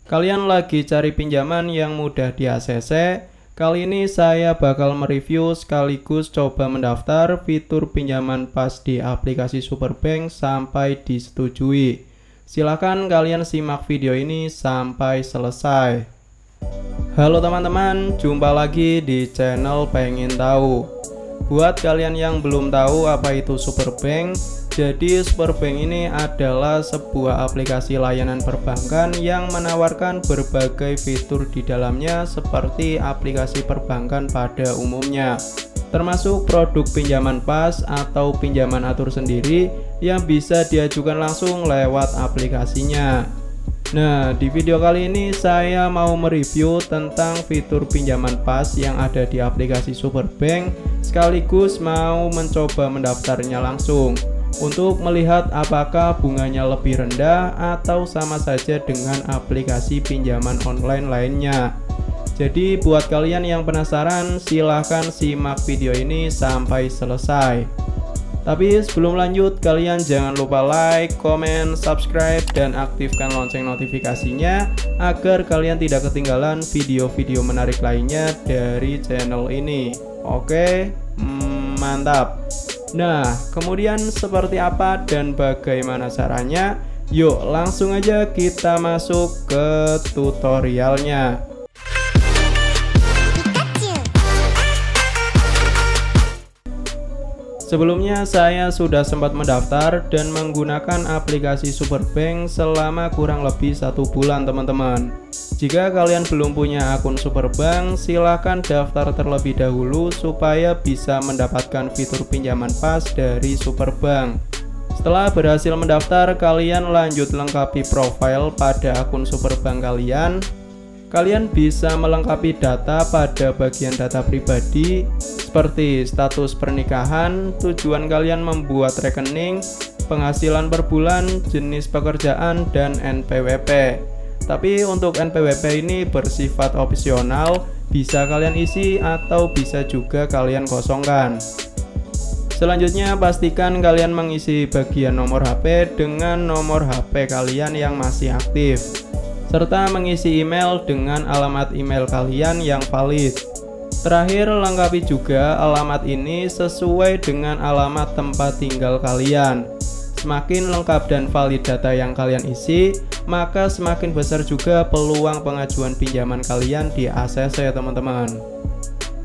Kalian lagi cari pinjaman yang mudah di ACC? Kali ini saya bakal mereview sekaligus coba mendaftar fitur pinjaman pas di aplikasi Superbank sampai disetujui. Silahkan kalian simak video ini sampai selesai. Halo teman-teman, jumpa lagi di channel Pengen Tahu. Buat kalian yang belum tahu apa itu Superbank, jadi Superbank ini adalah sebuah aplikasi layanan perbankan yang menawarkan berbagai fitur di dalamnya seperti aplikasi perbankan pada umumnya, termasuk produk pinjaman pas atau pinjaman atur sendiri yang bisa diajukan langsung lewat aplikasinya. Nah, di video kali ini saya mau mereview tentang fitur pinjaman pas yang ada di aplikasi Superbank, sekaligus mau mencoba mendaftarnya langsung untuk melihat apakah bunganya lebih rendah atau sama saja dengan aplikasi pinjaman online lainnya. Jadi buat kalian yang penasaran, silahkan simak video ini sampai selesai. Tapi sebelum lanjut, kalian jangan lupa like, komen, subscribe, dan aktifkan lonceng notifikasinya agar kalian tidak ketinggalan video-video menarik lainnya dari channel ini. Oke, mantap. Nah, kemudian seperti apa dan bagaimana caranya? Yuk, langsung aja kita masuk ke tutorialnya. Sebelumnya saya sudah sempat mendaftar dan menggunakan aplikasi Superbank selama kurang lebih 1 bulan teman-teman. Jika kalian belum punya akun Superbank, silahkan daftar terlebih dahulu supaya bisa mendapatkan fitur pinjaman pas dari Superbank. Setelah berhasil mendaftar, kalian lanjut lengkapi profil pada akun Superbank kalian. Kalian bisa melengkapi data pada bagian data pribadi seperti status pernikahan, tujuan kalian membuat rekening, penghasilan per bulan, jenis pekerjaan, dan NPWP. Tapi untuk NPWP ini bersifat opsional, bisa kalian isi atau bisa juga kalian kosongkan. Selanjutnya pastikan kalian mengisi bagian nomor HP dengan nomor HP kalian yang masih aktif, serta mengisi email dengan alamat email kalian yang valid. Terakhir, lengkapi juga alamat ini sesuai dengan alamat tempat tinggal kalian. Semakin lengkap dan valid data yang kalian isi, maka semakin besar juga peluang pengajuan pinjaman kalian di ACC teman-teman.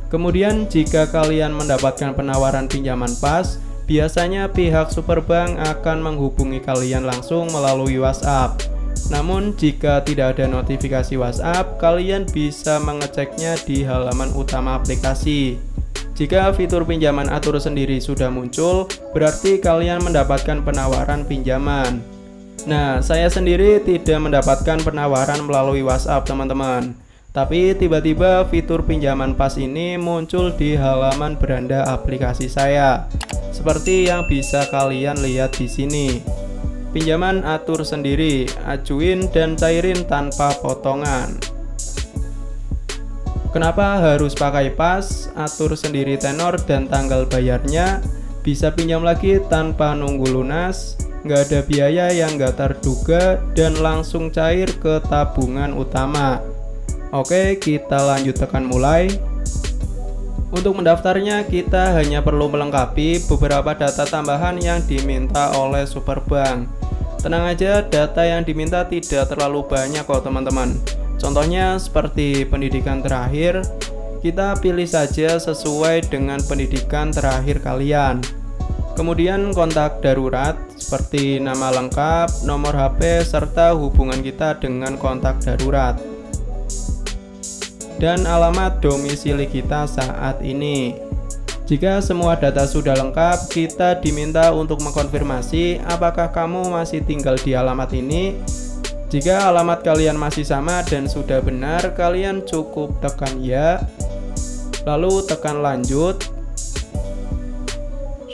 Kemudian jika kalian mendapatkan penawaran pinjaman pas, biasanya pihak Superbank akan menghubungi kalian langsung melalui WhatsApp. Namun jika tidak ada notifikasi WhatsApp, kalian bisa mengeceknya di halaman utama aplikasi. Jika fitur pinjaman atur sendiri sudah muncul, berarti kalian mendapatkan penawaran pinjaman. Nah, saya sendiri tidak mendapatkan penawaran melalui WhatsApp teman-teman. Tapi tiba-tiba fitur pinjaman pas ini muncul di halaman beranda aplikasi saya. Seperti yang bisa kalian lihat di sini. Pinjaman atur sendiri, ajuin dan cairin tanpa potongan. Kenapa harus pakai pas, atur sendiri tenor dan tanggal bayarnya, bisa pinjam lagi tanpa nunggu lunas, nggak ada biaya yang nggak terduga, dan langsung cair ke tabungan utama. Oke, kita lanjut tekan mulai. Untuk mendaftarnya, kita hanya perlu melengkapi beberapa data tambahan yang diminta oleh Superbank. Tenang aja, data yang diminta tidak terlalu banyak kok teman-teman. Contohnya seperti pendidikan terakhir, kita pilih saja sesuai dengan pendidikan terakhir kalian. Kemudian kontak darurat seperti nama lengkap, nomor HP, serta hubungan kita dengan kontak darurat. Dan alamat domisili kita saat ini. Jika semua data sudah lengkap, kita diminta untuk mengkonfirmasi apakah kamu masih tinggal di alamat ini. Jika alamat kalian masih sama dan sudah benar, kalian cukup tekan ya, lalu tekan lanjut.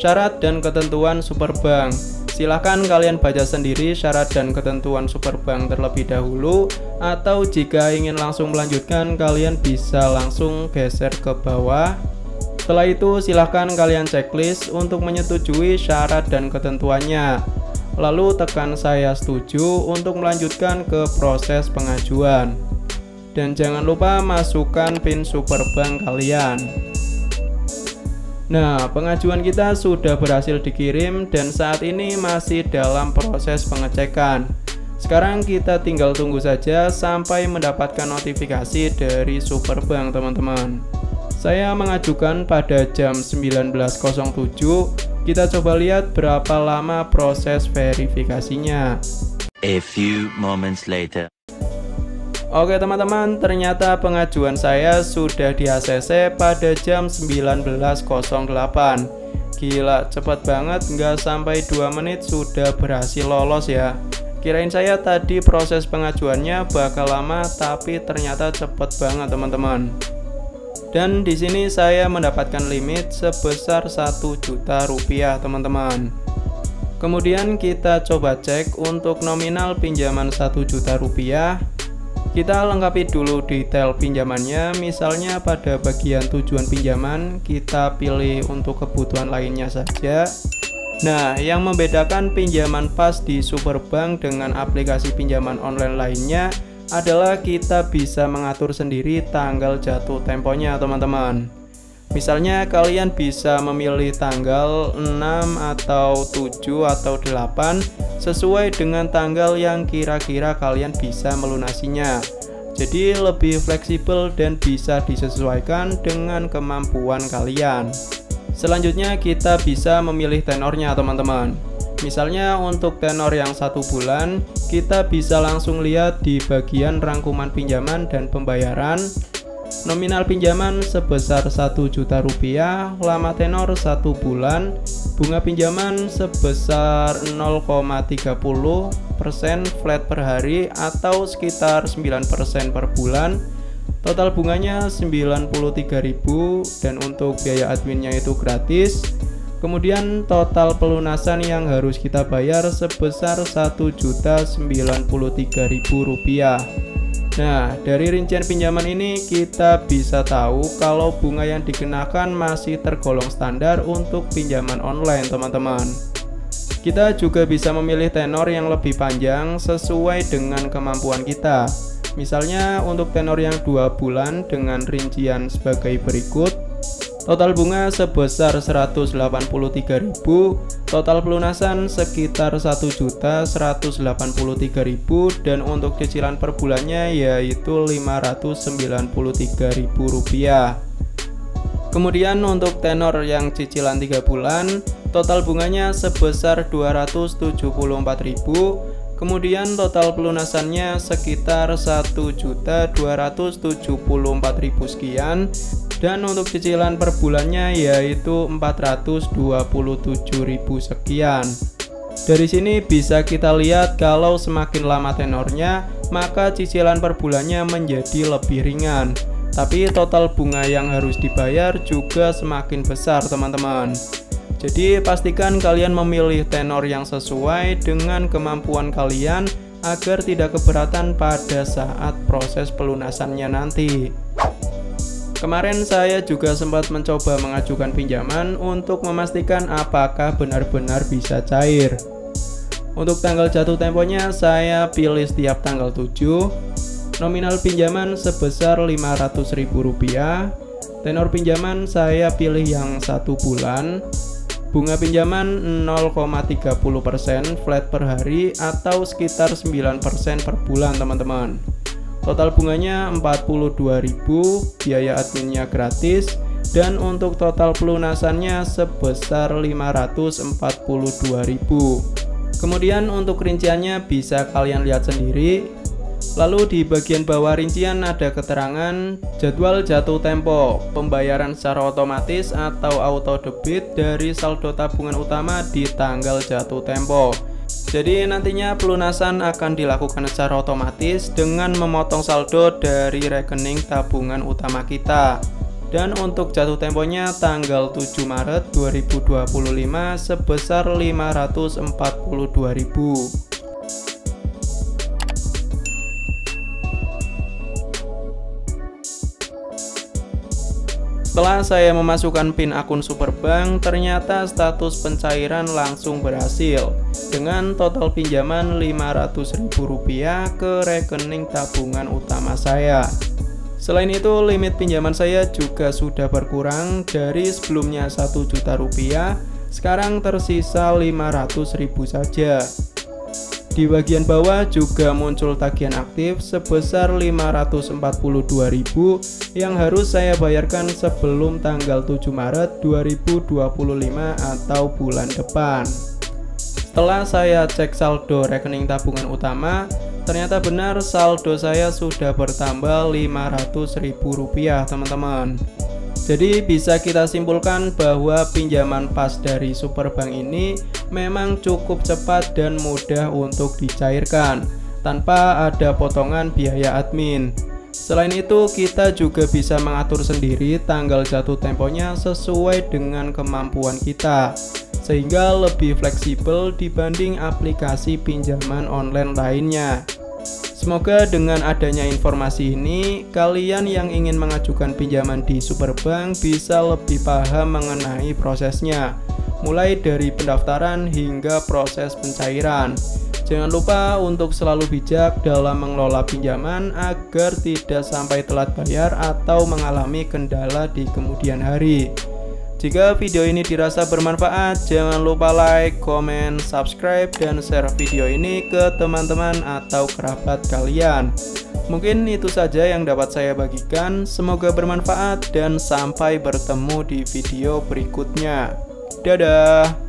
Syarat dan ketentuan Superbank. Silahkan kalian baca sendiri syarat dan ketentuan Superbank terlebih dahulu, atau jika ingin langsung melanjutkan, kalian bisa langsung geser ke bawah. Setelah itu silahkan kalian checklist untuk menyetujui syarat dan ketentuannya. lalu tekan saya setuju untuk melanjutkan ke proses pengajuan. Dan jangan lupa masukkan PIN Superbank kalian. Nah, pengajuan kita sudah berhasil dikirim dan saat ini masih dalam proses pengecekan. Sekarang kita tinggal tunggu saja sampai mendapatkan notifikasi dari Superbank, teman-teman. Saya mengajukan pada jam 19.07. Kita coba lihat berapa lama proses verifikasinya. A few moments later. Oke teman-teman, ternyata pengajuan saya sudah di ACC pada jam 19.08. Gila, cepet banget, nggak sampai 2 menit sudah berhasil lolos ya. Kirain saya tadi proses pengajuannya bakal lama, tapi ternyata cepet banget teman-teman. Dan di sini saya mendapatkan limit sebesar 1 juta rupiah teman-teman. Kemudian kita coba cek untuk nominal pinjaman 1 juta rupiah. Kita lengkapi dulu detail pinjamannya, misalnya pada bagian tujuan pinjaman kita pilih untuk kebutuhan lainnya saja. Nah, yang membedakan pinjaman pas di Superbank dengan aplikasi pinjaman online lainnya adalah kita bisa mengatur sendiri tanggal jatuh temponya teman-teman. Misalnya kalian bisa memilih tanggal 6 atau 7 atau 8 sesuai dengan tanggal yang kira-kira kalian bisa melunasinya. Jadi lebih fleksibel dan bisa disesuaikan dengan kemampuan kalian. Selanjutnya kita bisa memilih tenornya teman-teman. Misalnya untuk tenor yang 1 bulan, kita bisa langsung lihat di bagian rangkuman pinjaman dan pembayaran. Nominal pinjaman sebesar 1 juta rupiah, lama tenor 1 bulan, bunga pinjaman sebesar 0,30% flat per hari atau sekitar 9% per bulan. Total bunganya 93.000 dan untuk biaya adminnya itu gratis. Kemudian total pelunasan yang harus kita bayar sebesar 1.093.000 rupiah. Nah, dari rincian pinjaman ini kita bisa tahu kalau bunga yang dikenakan masih tergolong standar untuk pinjaman online, teman-teman. Kita juga bisa memilih tenor yang lebih panjang sesuai dengan kemampuan kita. Misalnya untuk tenor yang 2 bulan dengan rincian sebagai berikut. Total bunga sebesar 183.000, total pelunasan sekitar 1.183.000 dan untuk cicilan per bulannya yaitu 593.000 rupiah. Kemudian untuk tenor yang cicilan 3 bulan, total bunganya sebesar 274.000. Kemudian total pelunasannya sekitar 1.274.000 sekian. Dan untuk cicilan per bulannya yaitu 427.000 sekian. Dari sini bisa kita lihat kalau semakin lama tenornya, maka cicilan per bulannya menjadi lebih ringan. Tapi total bunga yang harus dibayar juga semakin besar teman-teman. Jadi pastikan kalian memilih tenor yang sesuai dengan kemampuan kalian agar tidak keberatan pada saat proses pelunasannya nanti. Kemarin saya juga sempat mencoba mengajukan pinjaman untuk memastikan apakah benar-benar bisa cair. Untuk tanggal jatuh temponya saya pilih setiap tanggal 7. Nominal pinjaman sebesar Rp500.000. Tenor pinjaman saya pilih yang 1 bulan. Bunga pinjaman 0,30% flat per hari atau sekitar 9% per bulan teman-teman. Total bunganya 42.000, biaya adminnya gratis, dan untuk total pelunasannya sebesar 542.000. Kemudian untuk rinciannya bisa kalian lihat sendiri. Lalu di bagian bawah rincian ada keterangan jadwal jatuh tempo, pembayaran secara otomatis atau auto debit dari saldo tabungan utama di tanggal jatuh tempo. Jadi nantinya pelunasan akan dilakukan secara otomatis dengan memotong saldo dari rekening tabungan utama kita. Dan untuk jatuh temponya tanggal 7 Maret 2025 sebesar 542.000. Setelah saya memasukkan PIN akun Superbank, ternyata status pencairan langsung berhasil. dengan total pinjaman Rp500.000 ke rekening tabungan utama saya. Selain itu, limit pinjaman saya juga sudah berkurang dari sebelumnya Rp1.000.000, sekarang tersisa Rp500.000 saja. Di bagian bawah juga muncul tagihan aktif sebesar Rp542.000 yang harus saya bayarkan sebelum tanggal 7 Maret 2025 atau bulan depan. Setelah saya cek saldo rekening tabungan utama, ternyata benar saldo saya sudah bertambah Rp500.000, teman-teman. Jadi bisa kita simpulkan bahwa pinjaman pas dari Superbank ini memang cukup cepat dan mudah untuk dicairkan tanpa ada potongan biaya admin. Selain itu, kita juga bisa mengatur sendiri tanggal jatuh temponya sesuai dengan kemampuan kita, sehingga lebih fleksibel dibanding aplikasi pinjaman online lainnya. Semoga dengan adanya informasi ini, kalian yang ingin mengajukan pinjaman di Superbank bisa lebih paham mengenai prosesnya, mulai dari pendaftaran hingga proses pencairan. Jangan lupa untuk selalu bijak dalam mengelola pinjaman agar tidak sampai telat bayar atau mengalami kendala di kemudian hari. Jika video ini dirasa bermanfaat, jangan lupa like, komen, subscribe, dan share video ini ke teman-teman atau kerabat kalian. Mungkin itu saja yang dapat saya bagikan. Semoga bermanfaat dan sampai bertemu di video berikutnya. Dadah!